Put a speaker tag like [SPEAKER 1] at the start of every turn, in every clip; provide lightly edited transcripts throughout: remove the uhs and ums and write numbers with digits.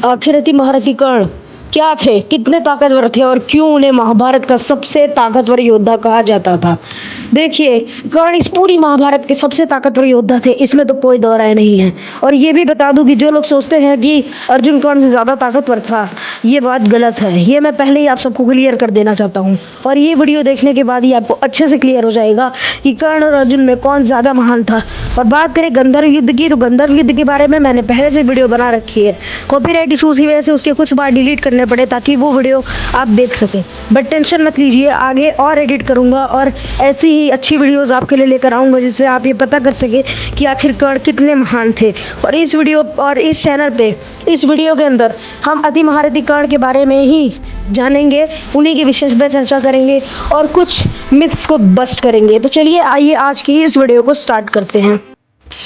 [SPEAKER 1] आखिर अति महारथी कर्ण क्या थे, कितने ताकतवर थे और क्यों उन्हें महाभारत का सबसे ताकतवर योद्धा कहा जाता था। देखिए, कर्ण इस पूरी महाभारत के सबसे ताकतवर योद्धा थे, इसमें तो कोई दो राय नहीं है। और ये भी बता दूं कि जो लोग सोचते हैं कि अर्जुन कर्ण से ज़्यादा ताकतवर था, ये बात गलत है। ये मैं पहले ही आप सबको क्लियर कर देना चाहता हूँ, और ये वीडियो देखने के बाद ही आपको अच्छे से क्लियर हो जाएगा कि कर्ण और अर्जुन में कौन ज़्यादा महान था। और बात करें गंधर्व युद्ध की, तो गंधर्व युद्ध के बारे में मैंने पहले से वीडियो बना रखी है। कॉपीराइट इशूज़ की वजह से उसके कुछ बार डिलीट करने पड़े ताकि वो वीडियो आप देख सकें, बट टेंशन मत लीजिए, आगे और एडिट करूँगा और ऐसी ही अच्छी वीडियोज़ आपके लिए लेकर आऊँगा जिससे आप ये पता कर सकें कि आखिर कर्ण कितने महान थे। और इस वीडियो और इस चैनल पे इस वीडियो के अंदर हम अति महारथी कर्ण के बारे में ही जानेंगे, उन्हीं के विशेष पर चर्चा करेंगे और कुछ मिथ्स को बस्ट करेंगे। तो चलिए आइए आज की इस वीडियो को स्टार्ट करते हैं।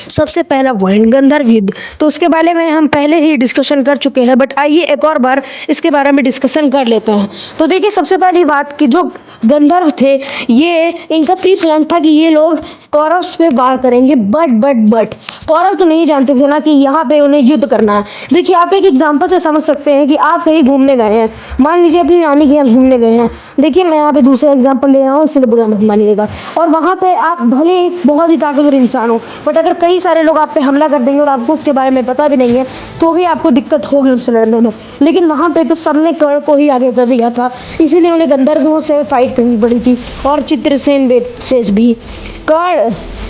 [SPEAKER 1] सबसे पहला पॉइंट, गंधर्व युद्ध। तो उसके बारे में हम पहले ही डिस्कशन कर चुके हैं, बट आइए एक और बार इसके बारे में डिस्कशन कर लेते हैं। तो देखिए, सबसे पहली बात कि जो गंधर्व थे, ये इनका प्री प्लान था कि ये लोग कौरव पे वार करेंगे, बट कौरव तो नहीं जानते थे ना कि यहाँ पे उन्हें युद्ध करना है। देखिए, आप एक एग्जाम्पल से समझ सकते हैं कि आप कहीं घूमने गए हैं, मान लीजिए अपनी नानी के यहाँ घूमने गए हैं। देखिए, मैं यहाँ पे दूसरा एग्जाम्पल ले आऊँ, इसलिए बुरा मत मानिएगा। और वहाँ पे आप भले एक बहुत ही ताकतवर इंसान हो, बट अगर कई सारे लोग आप पे हमला कर देंगे और आपको उसके बारे में पता भी नहीं है, तो भी आपको दिक्कत होगी उससे लड़ने में। लेकिन वहाँ पे तो सबने कर्ण को ही आगे कर दिया था, इसीलिए उन्हें गंधर्वों से फाइट करनी पड़ी थी, और चित्रसेन से भी। कर्ण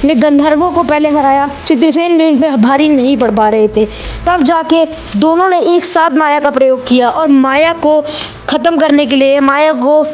[SPEAKER 1] ने गंधर्वों को पहले हराया, चित्रसेन भी इन पे भारी नहीं पड़ पा रहे थे। तब जाके दोनों ने एक साथ माया का प्रयोग किया, और माया को खत्म करने के लिए, माया को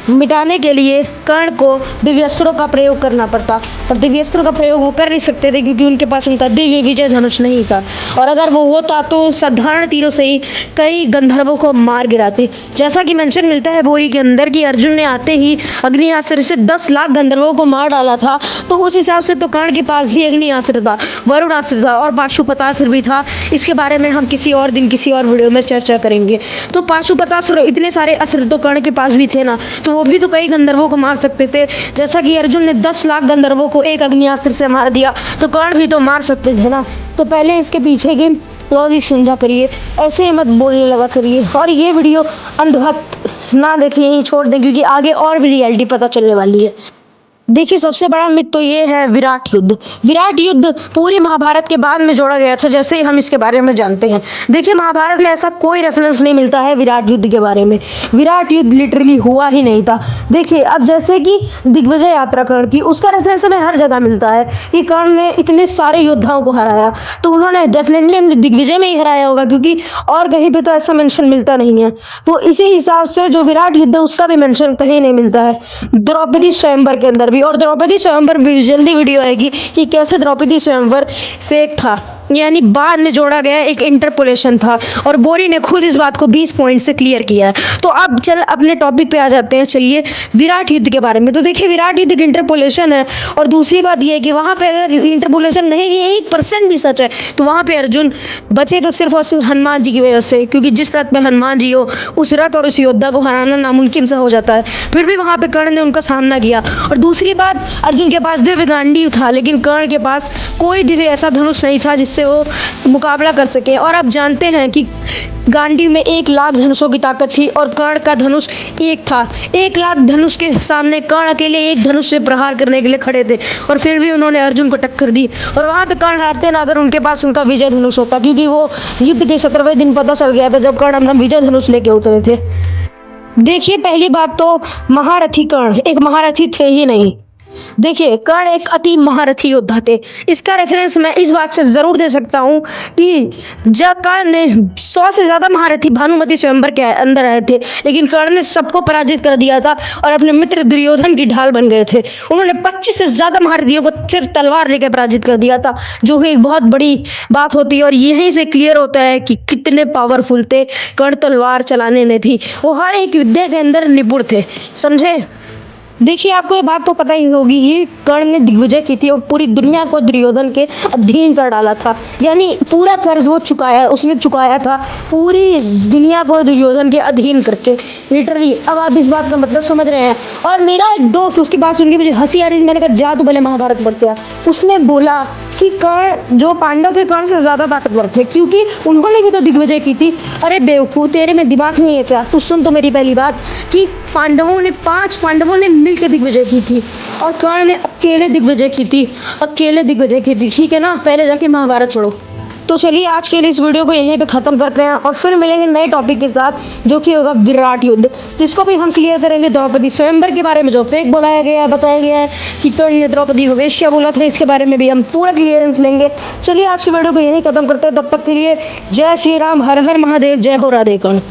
[SPEAKER 1] मिटाने के लिए कर्ण को दिव्यास्त्रों का प्रयोग करना पड़ता। और दिव्यास्त्रों का प्रयोग वो कर नहीं सकते थे क्योंकि उनके पास उनका दिव्य विजय धनुष नहीं था, और अगर वो होता तो साधारण तीरों से ही कई गंधर्वों को मार गिराते। जैसा कि मेंशन मिलता है बोरी के अंदर कि अर्जुन ने आते ही अग्नियास्त्र से 10 लाख गंधर्वों को मार डाला था, तो उस हिसाब से तो कर्ण के पास भी अग्नियास्त्र था, वरुणास्त्र था और पाशुपतास्त्र भी था। इसके बारे में हम किसी और दिन किसी और वीडियो में चर्चा करेंगे। तो पाशुपतास्त्र, इतने सारे अस्त्र तो कर्ण के पास भी थे ना, तो वो भी तो कई गंधर्वों को मार सकते थे। जैसा कि अर्जुन ने 10 लाख गंधर्वों को एक अग्नियास्त्र से मार दिया, तो कर्ण भी तो मार सकते थे ना। तो पहले इसके पीछे की लॉजिक समझा करिए, ऐसे ही मत बोलने लगा करिए। और ये वीडियो अंधभक्त ना देखिए, यहीं छोड़ दें, क्योंकि आगे और भी रियलिटी पता चलने वाली है। देखिए, सबसे बड़ा मिथ तो ये है विराट युद्ध। विराट युद्ध पूरी महाभारत के बाद में जोड़ा गया था, जैसे ही हम इसके बारे में जानते हैं। देखिए, महाभारत में ऐसा कोई रेफरेंस नहीं मिलता है विराट युद्ध के बारे में। विराट युद्ध लिटरली हुआ ही नहीं था। देखिए, अब जैसे कि दिग्विजय यात्रा कर्ण की, उसका रेफरेंस हमें हर जगह मिलता है कि कर्ण ने इतने सारे योद्धाओं को हराया, तो उन्होंने डेफिनेटली दिग्विजय में ही हराया होगा, क्योंकि और कहीं पे तो ऐसा मेंशन मिलता नहीं है। तो इसी हिसाब से जो विराट युद्ध है उसका भी मेंशन कहीं नहीं मिलता है। द्रौपदी स्वयंवर के अंदर भी, और द्रौपदी स्वयंवर जल्दी वीडियो आएगी कि कैसे द्रौपदी स्वयंवर फेक था, यानी बाद में जोड़ा गया एक इंटरपोलेशन था, और बोरी ने खुद इस बात को 20 पॉइंट से क्लियर किया है। तो अब चल अपने टॉपिक पे आ जाते हैं, चलिए विराट युद्ध के बारे में। तो देखिए, विराट युद्ध एक इंटरपोलेशन है, और दूसरी बात यह है कि वहाँ पे अगर इंटरपोलेशन नहीं, 1% भी सच है, तो वहाँ पे अर्जुन बचे तो सिर्फ और सिर्फ हनुमान जी की वजह से, क्योंकि जिस रथ में हनुमान जी हो, उस रथ और उस योद्धा को हराना नामुमकिन सा हो जाता है। फिर भी वहाँ पे कर्ण ने उनका सामना किया। और दूसरी बात, अर्जुन के पास दिव्य गांडीव था, लेकिन कर्ण के पास कोई दिव्य ऐसा धनुष नहीं था जिससे वो मुकाबला कर सके। और आप जानते हैं कि गांडीव में 1 लाख धनुषों की ताकत थी, और कर्ण का धनुष एक था। 1 लाख धनुष के सामने कर्ण अकेले एक धनुष से प्रहार करने के लिए खड़े थे, और फिर भी उन्होंने अर्जुन को टक्कर दी। और वहाँ पे कर्ण हारते ना अगर उनके पास उनका विजय धनुष होता, क्योंकि वो युद्ध के 17वें दिन पता चल गया था जब कर्ण अपना विजय धनुष लेके उतरे थे। देखिए, पहली बात तो महारथी कर्ण एक महारथी थे ही नहीं। देखिए, कर्ण एक अति महारथी योद्धा थे। इसका रेफरेंस मैं इस बात से जरूर दे सकता हूँ कि जब कर्ण ने 100 से ज्यादा महारथी भानुमति स्वयंवर के अंदर आए थे, लेकिन कर्ण ने सबको पराजित कर दिया था और अपने मित्र दुर्योधन की ढाल बन गए थे। उन्होंने 25 से ज्यादा महारथियों को सिर्फ तलवार लेकर पराजित कर दिया था, जो भी एक बहुत बड़ी बात होती है। और यहीं से क्लियर होता है कि कितने पावरफुल थे कर्ण तलवार चलाने में भी। वो हर एक विद्या के अंदर निपुण थे, समझे। देखिए, आपको ये बात तो पता ही होगी कि कर्ण ने दिग्विजय की थी और पूरी दुनिया को दुर्योधन के अधीन कर डाला था। यानी पूरा कर्ज वो चुकाया, उसने चुकाया था पूरी दुनिया को दुर्योधन के अधीन करके, लिटरली। अब आप इस बात का मतलब समझ रहे हैं। और मेरा एक दोस्त, उसकी बात सुन के मुझे हंसी आ रही थी। मैंने कहा जा तू पहले महाभारत पढ़ते आ। उसने बोला कि कर्ण, जो पांडव थे, कर्ण से ज्यादा ताकतवर थे क्योंकि उन्होंने भी तो दिग्विजय की थी। अरे बेवकूफ, तेरे में दिमाग नहीं है क्या? तू सुन तो मेरी पहली बात कि पांच पांडवों ने मिलकर दिग्विजय की थी और कर्ण ने अकेले दिग्विजय की थी, अकेले दिग्विजय की थी। ठीक है ना, पहले जाके महाभारत पढ़ो। तो चलिए आज के लिए इस वीडियो को यहीं पे ख़त्म करते हैं और फिर मिलेंगे नए टॉपिक के साथ, जो कि होगा विराट युद्ध, जिसको भी हम क्लियर करेंगे द्रौपदी स्वयंवर के बारे में, जो फेक बताया गया है कि कर्ण ने द्रौपदी को वेश्या बोला था, इसके बारे में भी हम पूरा क्लियरेंस लेंगे। चलिए आज की वीडियो को यहीं ख़त्म करते हैं, तब तक के लिए जय श्री राम, हर हर महादेव, जय हो राधे कर्ण।